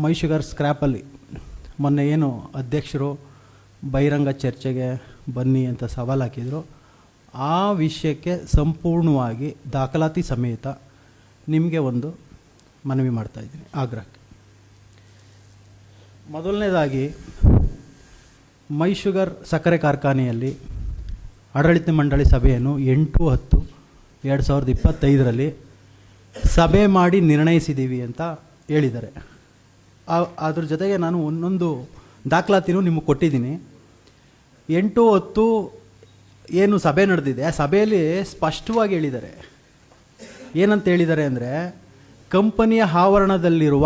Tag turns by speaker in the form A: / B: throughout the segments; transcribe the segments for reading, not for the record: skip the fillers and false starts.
A: ಮೈ sugar ಸ್ಕ್ರ್ಯಾಪಲ್ಲಿ ಮೊನ್ನೆ ಏನು ಅಧ್ಯಕ್ಷರು ಬಹಿರಂಗ ಚರ್ಚೆಗೆ ಬನ್ನಿ ಅಂತ ಸವಾಲು ಹಾಕಿದರು, ಆ ವಿಷಯಕ್ಕೆ ಸಂಪೂರ್ಣವಾಗಿ ದಾಖಲಾತಿ ಸಮೇತ ನಿಮಗೆ ಒಂದು ಮನವಿ ಮಾಡ್ತಾಯಿದ್ದೀನಿ ಆಗ್ರಹಕ್ಕೆ. ಮೊದಲನೇದಾಗಿ ಮೈ ಶುಗರ್ ಸಕ್ಕರೆ ಕಾರ್ಖಾನೆಯಲ್ಲಿ ಆಡಳಿತ ಮಂಡಳಿ ಸಭೆಯನ್ನು 8/10/2025 ಸಭೆ ಮಾಡಿ ನಿರ್ಣಯಿಸಿದ್ದೀವಿ ಅಂತ ಹೇಳಿದ್ದಾರೆ. ಅದ್ರ ಜೊತೆಗೆ ನಾನು ಒಂದೊಂದು ದಾಖಲಾತಿನೂ ನಿಮಗೆ ಕೊಟ್ಟಿದ್ದೀನಿ. 8/10 ಏನು ಸಭೆ ನಡೆದಿದೆ, ಆ ಸಭೆಯಲ್ಲಿ ಸ್ಪಷ್ಟವಾಗಿ ಹೇಳಿದ್ದಾರೆ. ಏನಂತ ಹೇಳಿದ್ದಾರೆ ಅಂದರೆ, ಕಂಪನಿಯ ಆವರಣದಲ್ಲಿರುವ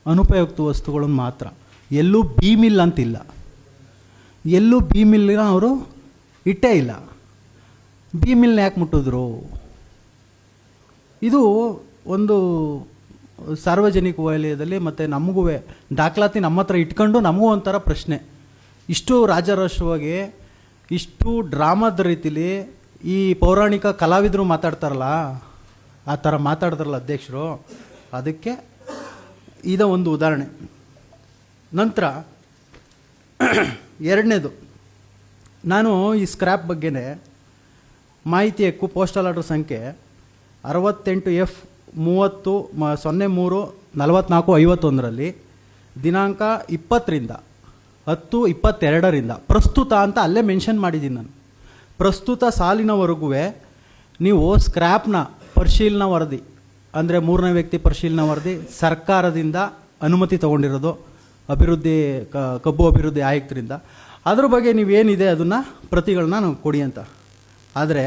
A: ಅನುಪಯುಕ್ತ ವಸ್ತುಗಳನ್ನು ಮಾತ್ರ, ಎಲ್ಲೂ ಬಿ ಮಿಲ್ ಅಂತಿಲ್ಲ, ಎಲ್ಲೂ ಬಿ ಮಿಲ್ನ ಅವರು ಇಟ್ಟೇ ಇಲ್ಲ. ಬಿ ಮಿಲ್ನ ಯಾಕೆ ಮುಟ್ಟಿದ್ರು? ಇದು ಒಂದು ಸಾರ್ವಜನಿಕ ವಲಯದಲ್ಲಿ ಮತ್ತು ನಮಗೂ ದಾಖಲಾತಿ ನಮ್ಮ ಹತ್ರ ಇಟ್ಕೊಂಡು ನಮಗೂ ಒಂಥರ ಪ್ರಶ್ನೆ. ಇಷ್ಟು ರಾಜರಾಷ್ಟ್ರವಾಗಿ ಇಷ್ಟು ಡ್ರಾಮಾದ ರೀತಿಲಿ ಈ ಪೌರಾಣಿಕ ಕಲಾವಿದರು ಮಾತಾಡ್ತಾರಲ್ಲ, ಆ ಥರ ಮಾತಾಡ್ತಾರಲ್ಲ ಅಧ್ಯಕ್ಷರು, ಅದಕ್ಕೆ ಇದು ಒಂದು ಉದಾಹರಣೆ. ನಂತರ ಎರಡನೇದು, ನಾನು ಈ ಸ್ಕ್ರ್ಯಾಪ್ ಬಗ್ಗೆನೇ ಮಾಹಿತಿ ಹಕ್ಕು ಪೋಸ್ಟಲ್ ಆರ್ಡರ್ ಸಂಖ್ಯೆ 68F30/03/44/51 ದಿನಾಂಕ 20/10/22 ಪ್ರಸ್ತುತ ಅಂತ ಅಲ್ಲೇ ಮೆನ್ಷನ್ ಮಾಡಿದ್ದೀನಿ ನಾನು. ಪ್ರಸ್ತುತ ಸಾಲಿನವರೆಗೂ ನೀವು ಸ್ಕ್ರ್ಯಾಪ್ನ ಪರಿಶೀಲನಾ ವರದಿ, ಅಂದರೆ ಮೂರನೇ ವ್ಯಕ್ತಿ ಪರಿಶೀಲನಾ ವರದಿ ಸರ್ಕಾರದಿಂದ ಅನುಮತಿ ತೊಗೊಂಡಿರೋದು, ಕಬ್ಬು ಅಭಿವೃದ್ಧಿ ಆಯುಕ್ತರಿಂದ, ಅದ್ರ ಬಗ್ಗೆ ನೀವೇನಿದೆ ಅದನ್ನು ಪ್ರತಿಗಳನ್ನ ನಾವು ಕೊಡಿ ಅಂತ. ಆದರೆ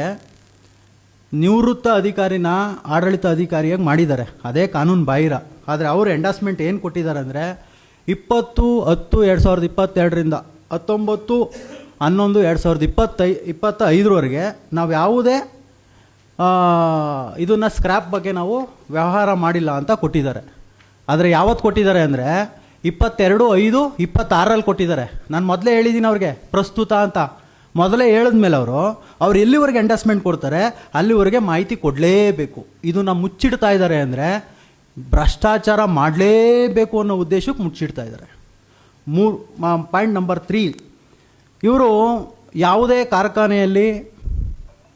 A: ನಿವೃತ್ತ ಅಧಿಕಾರಿನ ಆಡಳಿತ ಅಧಿಕಾರಿಯಾಗಿ ಮಾಡಿದ್ದಾರೆ, ಅದೇ ಕಾನೂನು ಬಾಹಿರ. ಆದರೆ ಅವರು ಎಂಡಾಸ್ಮೆಂಟ್ ಏನು ಕೊಟ್ಟಿದ್ದಾರೆ ಅಂದರೆ 20/10/2022 19/11/2025 ನಾವು ಯಾವುದೇ ಇದನ್ನು ಸ್ಕ್ರ್ಯಾಪ್ ಬಗ್ಗೆ ನಾವು ವ್ಯವಹಾರ ಮಾಡಿಲ್ಲ ಅಂತ ಕೊಟ್ಟಿದ್ದಾರೆ. ಆದರೆ ಯಾವತ್ತು ಕೊಟ್ಟಿದ್ದಾರೆ ಅಂದರೆ 22/5/26 ಕೊಟ್ಟಿದ್ದಾರೆ. ನಾನು ಮೊದಲೇ ಹೇಳಿದ್ದೀನಿ ಅವ್ರಿಗೆ ಪ್ರಸ್ತುತ ಅಂತ. ಮೊದಲೇ ಹೇಳಿದ್ಮೇಲೆ ಅವ್ರು ಎಲ್ಲಿವರೆಗೆ ಎಂಡಾಸ್ಮೆಂಟ್ ಕೊಡ್ತಾರೆ ಅಲ್ಲಿವರೆಗೆ ಮಾಹಿತಿ ಕೊಡಲೇಬೇಕು. ಇದನ್ನು ಮುಚ್ಚಿಡ್ತಾ ಇದ್ದಾರೆ ಅಂದರೆ ಭ್ರಷ್ಟಾಚಾರ ಮಾಡಲೇಬೇಕು ಅನ್ನೋ ಉದ್ದೇಶಕ್ಕೆ ಮುಚ್ಚಿಡ್ತಾ ಇದ್ದಾರೆ. ಪಾಯಿಂಟ್ ನಂಬರ್ 3, ಇವರು ಯಾವುದೇ ಕಾರ್ಖಾನೆಯಲ್ಲಿ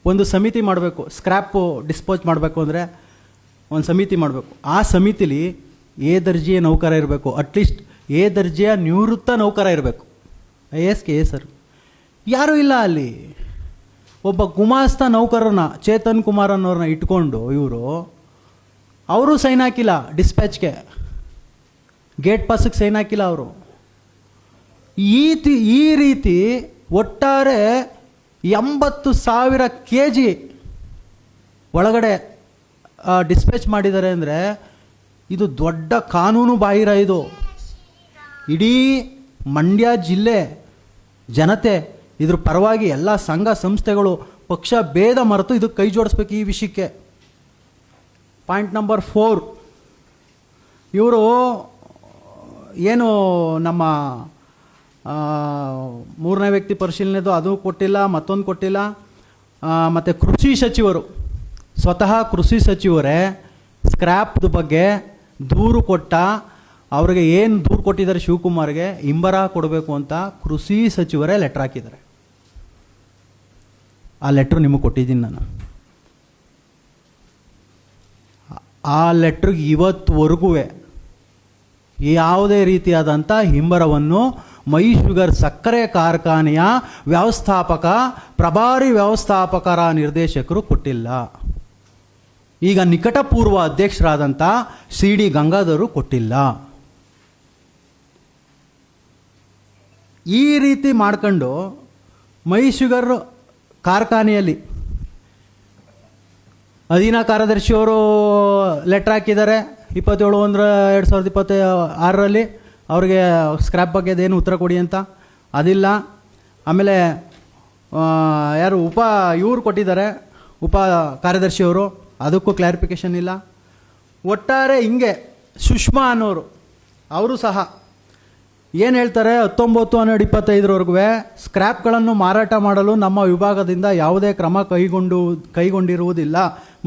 A: ಒಂದು ಸಮಿತಿ ಮಾಡಬೇಕು, ಸ್ಕ್ರ್ಯಾಪು ಡಿಸ್ಪೋಸ್ ಮಾಡಬೇಕು ಅಂದರೆ ಒಂದು ಸಮಿತಿ ಮಾಡಬೇಕು. ಆ ಸಮಿತಿಲಿ ಎ ದರ್ಜೆಯ ನೌಕರ ಇರಬೇಕು, ಅಟ್ಲೀಸ್ಟ್ ಎ ದರ್ಜೆಯ ನಿವೃತ್ತ ನೌಕರ ಇರಬೇಕು. IAS KS ಯಾರೂ ಇಲ್ಲ ಅಲ್ಲಿ. ಒಬ್ಬ ಗುಮಾಸ್ತ ನೌಕರನ ಚೇತನ್ ಕುಮಾರ್ ಅನ್ನೋರನ್ನ ಇಟ್ಕೊಂಡು ಅವರು ಸೈನ್ ಹಾಕಿಲ್ಲ, ಡಿಸ್ಪ್ಯಾಚ್ಗೆ ಗೇಟ್ ಪಾಸಿಗೆ ಸೈನ್ ಹಾಕಿಲ್ಲ ಅವರು. ಈ ರೀತಿ ಒಟ್ಟಾರೆ 80,000 kg ಒಳಗಡೆ ಡಿಸ್ಪ್ಯಾಚ್ ಮಾಡಿದ್ದಾರೆ ಅಂದರೆ ಇದು ದೊಡ್ಡ ಕಾನೂನು ಬಾಹಿರ. ಇದು ಇಡೀ ಮಂಡ್ಯ ಜಿಲ್ಲೆ ಜನತೆ ಇದ್ರ ಪರವಾಗಿ ಎಲ್ಲ ಸಂಘ ಸಂಸ್ಥೆಗಳು ಪಕ್ಷ ಭೇದ ಮರೆತು ಇದಕ್ಕೆ ಕೈ ಜೋಡಿಸ್ಬೇಕು ಈ ವಿಷಯಕ್ಕೆ. ಪಾಯಿಂಟ್ ನಂಬರ್ 4, ಇವರು ಏನು ನಮ್ಮ ಮೂರನೇ ವ್ಯಕ್ತಿ ಪರಿಶೀಲನೆದು ಅದು ಕೊಟ್ಟಿಲ್ಲ, ಮತ್ತೊಂದು ಕೊಟ್ಟಿಲ್ಲ. ಮತ್ತು ಕೃಷಿ ಸಚಿವರು, ಸ್ವತಃ ಕೃಷಿ ಸಚಿವರೇ ಸ್ಕ್ರ್ಯಾಪ್ದ ಬಗ್ಗೆ ದೂರು ಕೊಟ್ಟ, ಅವ್ರಿಗೆ ಏನು ದೂರು ಕೊಟ್ಟಿದ್ದಾರೆ ಶಿವಕುಮಾರ್ಗೆ ಹಿಂಬರ ಕೊಡಬೇಕು ಅಂತ ಕೃಷಿ ಸಚಿವರೇ ಲೆಟ್ರ್ ಹಾಕಿದ್ದಾರೆ. ಆ ಲೆಟ್ರು ನಿಮಗೆ ಕೊಟ್ಟಿದ್ದೀನಿ ನಾನು. ಆ ಲೆಟ್ರಿಗೆ ಇವತ್ತುವರೆಗೂ ಯಾವುದೇ ರೀತಿಯಾದಂಥ ಹಿಂಬರವನ್ನು ಮೈ ಶುಗರ್ ಸಕ್ಕರೆ ಕಾರ್ಖಾನೆಯ ಪ್ರಭಾರಿ ವ್ಯವಸ್ಥಾಪಕರ ನಿರ್ದೇಶಕರು ಕೊಟ್ಟಿಲ್ಲ. ಈಗ ನಿಕಟಪೂರ್ವ ಅಧ್ಯಕ್ಷರಾದಂಥ CD ಗಂಗಾಧರು ಕೊಟ್ಟಿಲ್ಲ. ಈ ರೀತಿ ಮಾಡ್ಕೊಂಡು ಮೈ ಶುಗರ್ ಕಾರ್ಖಾನೆಯಲ್ಲಿ ಅಧೀನ ಕಾರ್ಯದರ್ಶಿಯವರು ಲೆಟ್ರ್ ಹಾಕಿದ್ದಾರೆ 27/1/2026 ಅವ್ರಿಗೆ ಸ್ಕ್ರ್ಯಾಪ್ ಬಗ್ಗೆ ಅದೇನು ಉತ್ತರ ಕೊಡಿ ಅಂತ, ಅದಿಲ್ಲ. ಆಮೇಲೆ ಯಾರು ಇವರು ಕೊಟ್ಟಿದ್ದಾರೆ ಉಪ ಕಾರ್ಯದರ್ಶಿಯವರು, ಅದಕ್ಕೂ ಕ್ಲಾರಿಫಿಕೇಷನ್ ಇಲ್ಲ. ಒಟ್ಟಾರೆ ಹಿಂಗೆ ಸುಷ್ಮಾ ಅನ್ನೋರು ಅವರು ಸಹ ಏನು ಹೇಳ್ತಾರೆ, 19/12/25 ಸ್ಕ್ರ್ಯಾಪ್ಗಳನ್ನು ಮಾರಾಟ ಮಾಡಲು ನಮ್ಮ ವಿಭಾಗದಿಂದ ಯಾವುದೇ ಕ್ರಮ ಕೈಗೊಂಡಿರುವುದಿಲ್ಲ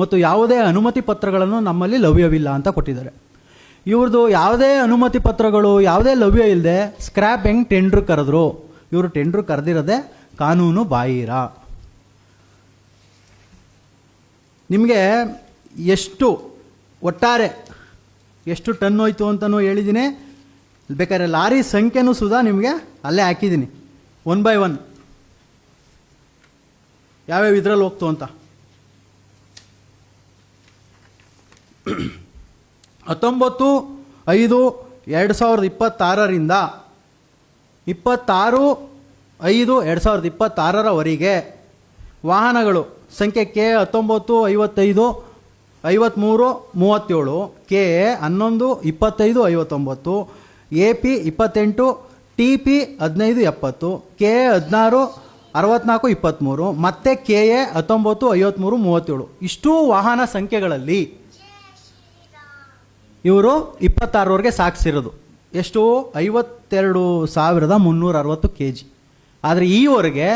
A: ಮತ್ತು ಯಾವುದೇ ಅನುಮತಿ ಪತ್ರಗಳನ್ನು ನಮ್ಮಲ್ಲಿ ಲಭ್ಯವಿಲ್ಲ ಅಂತ ಕೊಟ್ಟಿದ್ದಾರೆ. ಇವ್ರದ್ದು ಯಾವುದೇ ಅನುಮತಿ ಪತ್ರಗಳು, ಯಾವುದೇ ಲವ್ಯ ಇಲ್ಲದೆ ಸ್ಕ್ರ್ಯಾಪ್ ಹೆಂಗೆ ಟೆಂಡ್ರ್ ಕರೆದ್ರು, ಇವರು ಟೆಂಡ್ರ್ ಕರೆದಿರೋದೆ ಕಾನೂನು ಬಾಹಿರ. ನಿಮಗೆ ಎಷ್ಟು ಒಟ್ಟಾರೆ ಎಷ್ಟು ಟನ್ ಹೋಯ್ತು ಅಂತಲೂ ಹೇಳಿದ್ದೀನಿ. ಬೇಕಾದ್ರೆ ಲಾರಿ ಸಂಖ್ಯೆನೂ ಸುಧಾ ನಿಮಗೆ ಅಲ್ಲೇ ಹಾಕಿದ್ದೀನಿ 1 by 1 ಯಾವ್ಯಾವ ಇದರಲ್ಲಿ ಹೋಗ್ತು ಅಂತ. 19/5/2026ರಿಂದ 26/5/2026 ವಾಹನಗಳು ಸಂಖ್ಯೆ K 1955-53-37, K 11-25-59, AP 28, TP 15-70, K 16-64-23 ಮತ್ತು ಕೆ ಎ 19-53-37 ಇಷ್ಟೂ ವಾಹನ ಸಂಖ್ಯೆಗಳಲ್ಲಿ ಇವರು 26ರವರೆಗೆ ಸಾಗಿಸಿರೋದು ಎಷ್ಟು? 52,360 kg. ಆದರೆ ಈವರೆಗೆ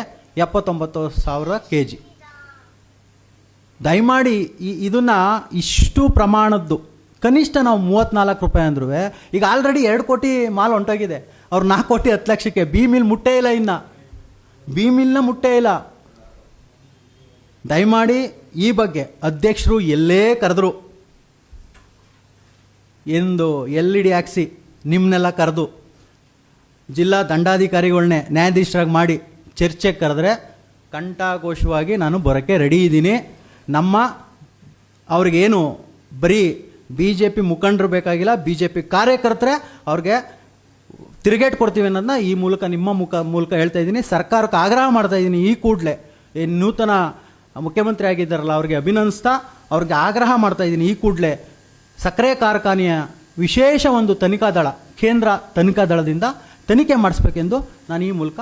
A: 79,000 kg. ದಯಮಾಡಿ ಇದನ್ನು ಇಷ್ಟು ಪ್ರಮಾಣದ್ದು ಕನಿಷ್ಠ ನಾವು 34 ರೂಪಾಯಿ ಅಂದ್ರೂ ಈಗ ಆಲ್ರೆಡಿ 2 ಕೋಟಿ ಮಾಲ್ ಹೊಂಟೋಗಿದೆ. ಅವ್ರು 4 ಕೋಟಿ 10 ಲಕ್ಷಕ್ಕೆ ಬಿ ಮಿಲ್ ಮುಟ್ಟೇ ಇಲ್ಲ, ಇನ್ನು ಬಿ ಮಿಲ್ನ ಮುಟ್ಟೇ ಇಲ್ಲ. ದಯಮಾಡಿ ಈ ಬಗ್ಗೆ ಅಧ್ಯಕ್ಷರು ಎಲ್ಲೇ ಕರೆದ್ರು ಎಂದು LED ಹಾಕ್ಸಿ ನಿಮ್ಮನ್ನೆಲ್ಲ ಕರೆದು ಜಿಲ್ಲಾ ದಂಡಾಧಿಕಾರಿಗಳನ್ನೇ ನ್ಯಾಯಾಧೀಶರಾಗಿ ಮಾಡಿ ಚರ್ಚೆಗೆ ಕರೆದ್ರೆ ಕಂಠಾಘೋಷವಾಗಿ ನಾನು ಬರೋಕ್ಕೆ ರೆಡಿ ಇದ್ದೀನಿ. ಅವ್ರಿಗೇನು ಬರೀ BJP ಮುಖಂಡರು ಬೇಕಾಗಿಲ್ಲ, BJP ಕಾರ್ಯಕರ್ತರೆ ಅವ್ರಿಗೆ ತಿರುಗೇಟ್ ಕೊಡ್ತೀವಿ ಅನ್ನೋದನ್ನ ಈ ಮೂಲಕ ನಿಮ್ಮ ಮೂಲಕ ಹೇಳ್ತಾ ಇದ್ದೀನಿ. ಸರ್ಕಾರಕ್ಕೆ ಆಗ್ರಹ ಮಾಡ್ತಾ ಇದ್ದೀನಿ, ಈ ಕೂಡಲೇ ನೂತನ ಮುಖ್ಯಮಂತ್ರಿ ಆಗಿದ್ದಾರಲ್ಲ ಅವ್ರಿಗೆ ಅಭಿನಂದಿಸ್ತಾ ಅವ್ರಿಗೆ ಆಗ್ರಹ ಮಾಡ್ತಾ ಇದ್ದೀನಿ, ಈ ಕೂಡಲೇ ಸಕ್ಕರೆ ಕಾರ್ಖಾನೆಯ ವಿಶೇಷ ಒಂದು ತನಿಖಾ ದಳ, ಕೇಂದ್ರ ತನಿಖಾ ದಳದಿಂದ ತನಿಖೆ ಮಾಡಿಸ್ಬೇಕೆಂದು ನಾನು ಈ ಮೂಲಕ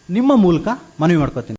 A: ನಿಮ್ಮ ಮೂಲಕ ಮನವಿ ಮಾಡ್ಕೋತೀನಿ.